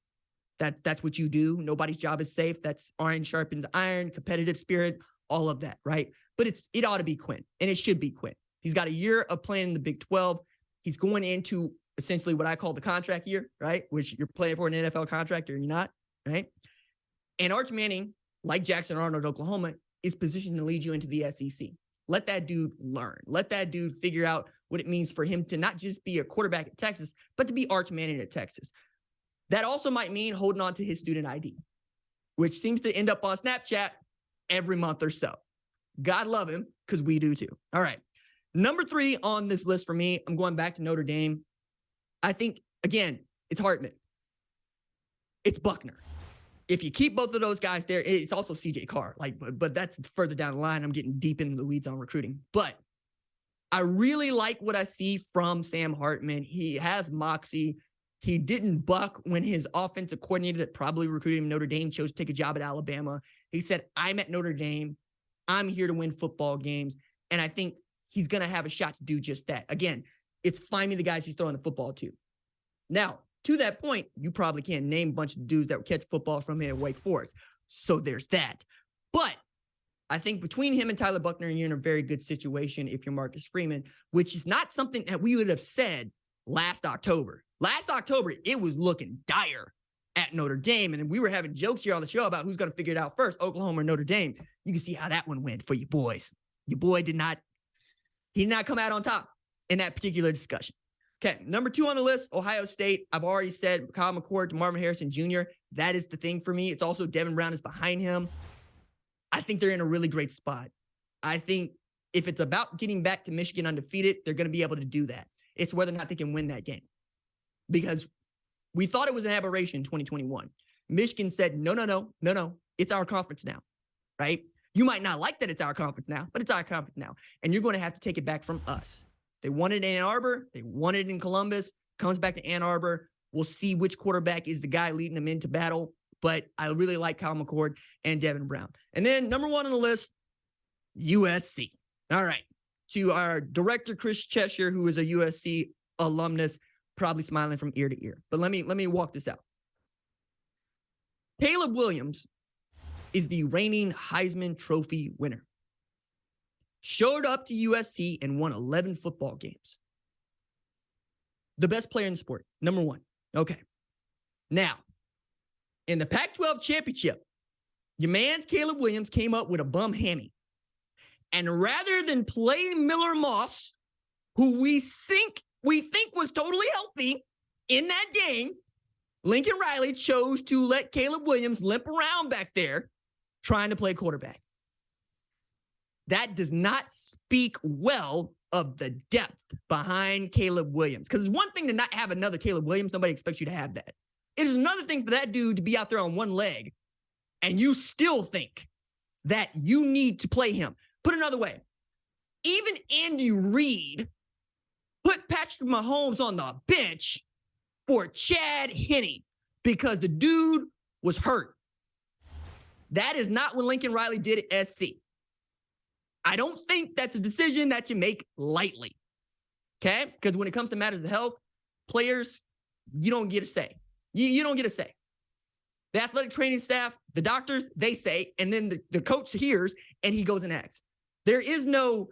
S1: That's what you do. Nobody's job is safe. That's iron sharpens iron, competitive spirit, all of that, right? But it ought to be Quinn, and it should be Quinn. He's got a year of playing in the Big 12. He's going into essentially what I call the contract year, right? Which you're playing for an NFL contract or you're not, right? And Arch Manning, like Jackson Arnold, Oklahoma, is positioned to lead you into the SEC. Let that dude learn. Let that dude figure out what it means for him to not just be a quarterback at Texas, but to be Arch Manning at Texas. That also might mean holding on to his student ID, which seems to end up on Snapchat every month or so. God love him, because we do too. All right. Number 3 on this list for me, I'm going back to Notre Dame. I think, again, it's Hartman. It's Buckner. If you keep both of those guys there, it's also CJ Carr. But that's further down the line. I'm getting deep into the weeds on recruiting. But I really like what I see from Sam Hartman. He has moxie. He didn't buck when his offensive coordinator that probably recruited him Notre Dame chose to take a job at Alabama. He said, I'm at Notre Dame. I'm here to win football games. And I think he's going to have a shot to do just that. Again, it's find me the guys he's throwing the football to. Now, to that point, you probably can't name a bunch of dudes that would catch football from here at Wake Forest. So there's that. But I think between him and Tyler Buckner, you're in a very good situation if you're Marcus Freeman, which is not something that we would have said last October. Last October, it was looking dire at Notre Dame. And we were having jokes here on the show about who's going to figure it out first, Oklahoma or Notre Dame. You can see how that one went for you boys. Your boy did not come out on top in that particular discussion. Okay, number 2 on the list, Ohio State. I've already said Kyle McCord to Marvin Harrison Jr. That is the thing for me. It's also Devin Brown is behind him. I think they're in a really great spot. I think if it's about getting back to Michigan undefeated, they're going to be able to do that. It's whether or not they can win that game. Because we thought it was an aberration in 2021. Michigan said, no. It's our conference now, right? You might not like that it's our conference now, but it's our conference now. And you're going to have to take it back from us. They won it in Ann Arbor. They won it in Columbus. Comes back to Ann Arbor. We'll see which quarterback is the guy leading them into battle. But I really like Kyle McCord and Devin Brown. And then number 1 on the list, USC. All right. To our director, Chris Cheshire, who is a USC alumnus, probably smiling from ear to ear. But let me walk this out. Caleb Williams is the reigning Heisman Trophy winner. Showed up to USC and won 11 football games. The best player in the sport, number 1. Okay. Now, in the Pac-12 championship, your man's Caleb Williams came up with a bum hammy. And rather than play Miller Moss, who we think was totally healthy in that game, Lincoln Riley chose to let Caleb Williams limp around back there trying to play quarterback. That does not speak well of the depth behind Caleb Williams. Because it's one thing to not have another Caleb Williams. Nobody expects you to have that. It is another thing for that dude to be out there on one leg and you still think that you need to play him. Put another way, even Andy Reid put Patrick Mahomes on the bench for Chad Henne because the dude was hurt. That is not what Lincoln Riley did at SC. I don't think that's a decision that you make lightly, okay? Because when it comes to matters of health, players, you don't get a say. You don't get a say. The athletic training staff, the doctors, they say, and then the coach hears, and he goes and acts. There is no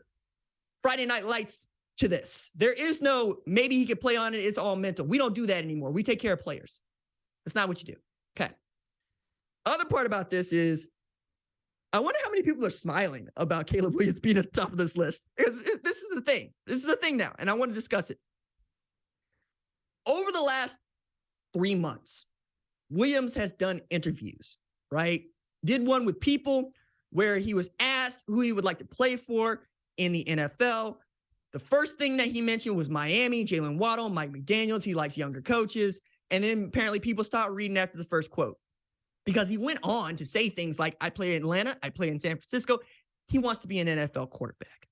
S1: Friday Night Lights to this. There is no, maybe he could play on it, it's all mental. We don't do that anymore. We take care of players. That's not what you do. Okay. Other part about this is, I wonder how many people are smiling about Caleb Williams being at the top of this list. Because this is the thing. This is a thing now, and I want to discuss it. Over the last 3 months, Williams has done interviews, right? Did one with People where he was asked who he would like to play for in the NFL. The first thing that he mentioned was Miami, Jalen Waddle, Mike McDaniels. He likes younger coaches. And then apparently people start reading after the first quote. Because he went on to say things like, I play in Atlanta, I play in San Francisco. He wants to be an NFL quarterback.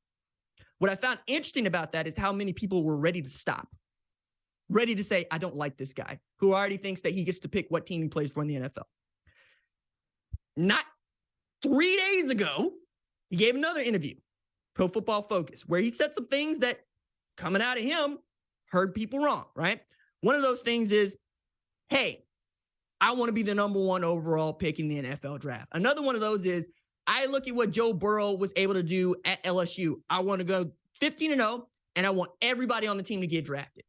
S1: What I found interesting about that is how many people were ready to stop. Ready to say, I don't like this guy, who already thinks that he gets to pick what team he plays for in the NFL. Not 3 days ago, he gave another interview, Pro Football Focus, where he said some things that coming out of him heard people wrong, right? One of those things is, hey, I want to be the number 1 overall pick in the NFL draft. Another one of those is, I look at what Joe Burrow was able to do at LSU. I want to go 15-0, and I want everybody on the team to get drafted.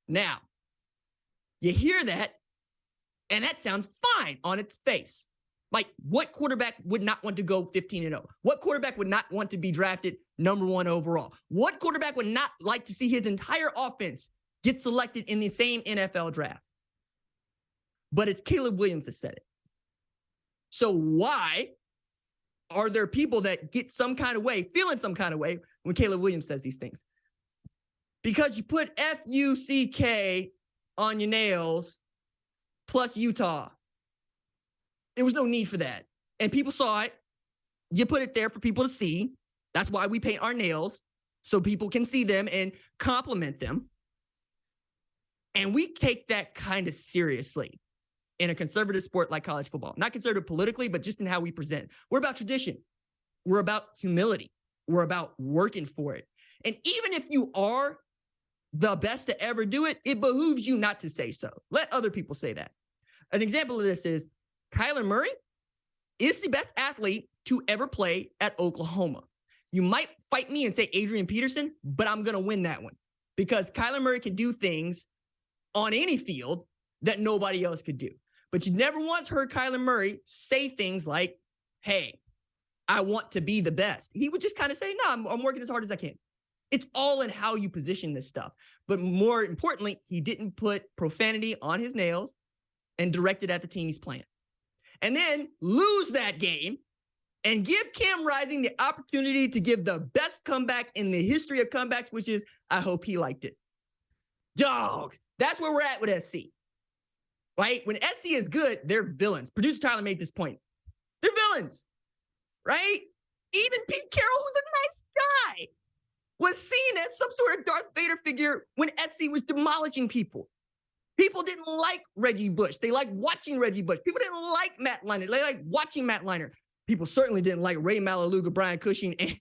S1: Now, you hear that, And that sounds fine on its face. Like, what quarterback would not want to go 15-0? What quarterback would not want to be drafted number 1 overall? What quarterback would not like to see his entire offense get selected in the same NFL draft? But it's Caleb Williams that said it. So why are there people that get some kind of way, feeling some kind of way when Caleb Williams says these things? Because you put F-U-C-K on your nails plus Utah. There was no need for that. And people saw it. You put it there for people to see. That's why we paint our nails, so people can see them and compliment them. And we take that kind of seriously in a conservative sport like college football. Not conservative politically, but just in how we present. We're about tradition. We're about humility. We're about working for it. And even if you are the best to ever do it, it behooves you not to say so. Let other people say that. An example of this is Kyler Murray is the best athlete to ever play at Oklahoma. You might fight me and say Adrian Peterson, but I'm going to win that one because Kyler Murray can do things on any field that nobody else could do. But you never once heard Kyler Murray say things like, hey, I want to be the best. He would just kind of say, no, I'm working as hard as I can. It's all in how you position this stuff. But more importantly, he didn't put profanity on his nails and direct it at the team he's playing. And then lose that game and give Cam Rising the opportunity to give the best comeback in the history of comebacks, which is, I hope he liked it. Dog, that's where we're at with SC. Right? When SC is good, they're villains. Producer Tyler made this point. They're villains. Right? Even Pete Carroll, who's a nice guy, was seen as some sort of Darth Vader figure when SC was demolishing people. People didn't like Reggie Bush. They liked watching Reggie Bush. People didn't like Matt Leinart. They liked watching Matt Leinart. People certainly didn't like Ray Malaluga, Brian Cushing. And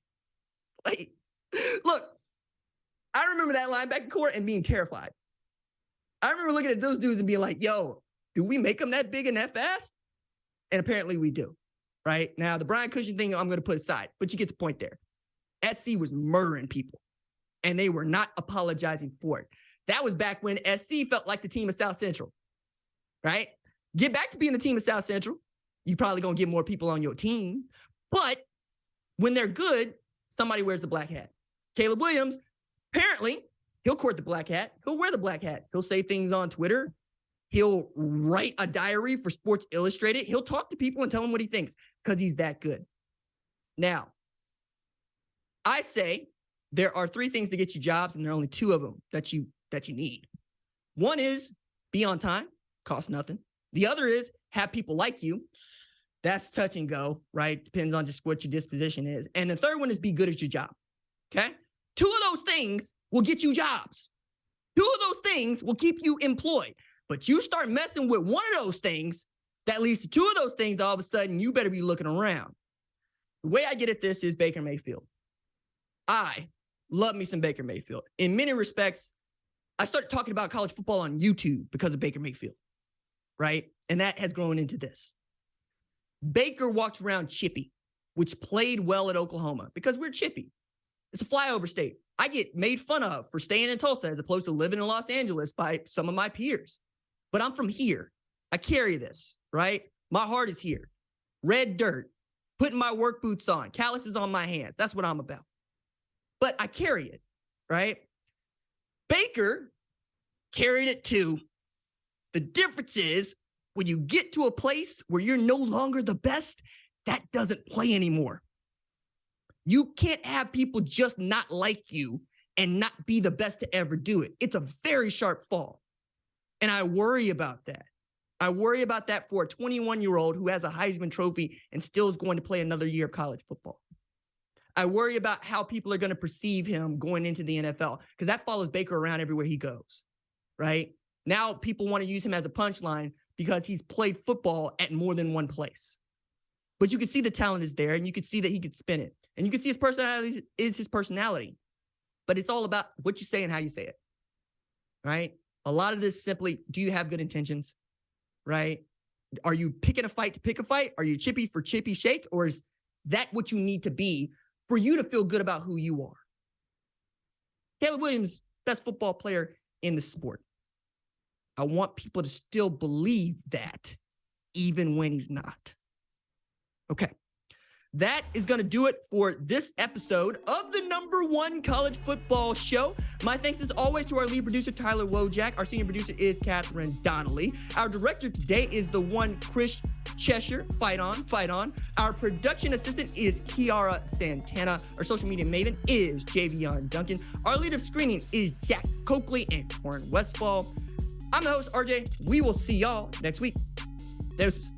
S1: like, look, I remember that linebacker core and being terrified. I remember looking at those dudes and being like, yo, do we make them that big and that fast? And apparently we do, right? Now, the Brian Cushing thing, I'm going to put aside, but you get the point there. SC was murdering people, and they were not apologizing for it. That was back when SC felt like the team of South Central, right? Get back to being the team of South Central. You're probably going to get more people on your team. But when they're good, somebody wears the black hat. Caleb Williams, apparently, he'll court the black hat. He'll wear the black hat. He'll say things on Twitter. He'll write a diary for Sports Illustrated. He'll talk to people and tell them what he thinks because he's that good. Now, I say there are 3 things to get you jobs, and there are only 2 of them that you need. One is be on time, costs nothing. The other is have people like you. That's touch and go, right? Depends on just what your disposition is. And the third one is be good at your job, okay? 2 of those things will get you jobs. 2 of those things will keep you employed. But you start messing with one of those things, that leads to 2 of those things, all of a sudden, you better be looking around. The way I get at this is Baker Mayfield. I love me some Baker Mayfield. In many respects, I started talking about college football on YouTube because of Baker Mayfield, right? And that has grown into this. Baker walked around chippy, which played well at Oklahoma because we're chippy. It's a flyover state. I get made fun of for staying in Tulsa as opposed to living in Los Angeles by some of my peers. But I'm from here. I carry this, right? My heart is here. Red dirt, putting my work boots on, calluses on my hands. That's what I'm about. But I carry it, right? Baker carried it too. The difference is when you get to a place where you're no longer the best, that doesn't play anymore. You can't have people just not like you and not be the best to ever do it. It's a very sharp fall. And I worry about that. I worry about that for a 21-year-old who has a Heisman Trophy and still is going to play another year of college football. I worry about how people are going to perceive him going into the NFL because that follows Baker around everywhere he goes, right? Now people want to use him as a punchline because he's played football at more than one place. But you can see the talent is there, and you can see that he could spin it. And you can see his personality is his personality. But it's all about what you say and how you say it, right? A lot of this simply, do you have good intentions, right? Are you picking a fight to pick a fight? Are you chippy for chippy shake? Or is that what you need to be for you to feel good about who you are? Caleb Williams, best football player in the sport. I want people to still believe that, even when he's not. Okay. That is going to do it for this episode of the number one college football show. My thanks as always to our lead producer, Tyler Wojak. Our senior producer is Catherine Donnelly. Our director today is the one Chris Cheshire. Fight on, fight on. Our production assistant is Kiara Santana. Our social media maven is Javion Duncan. Our lead of screening is Jack Coakley and Torrin Westfall. I'm the host, RJ. We will see y'all next week. Deuces.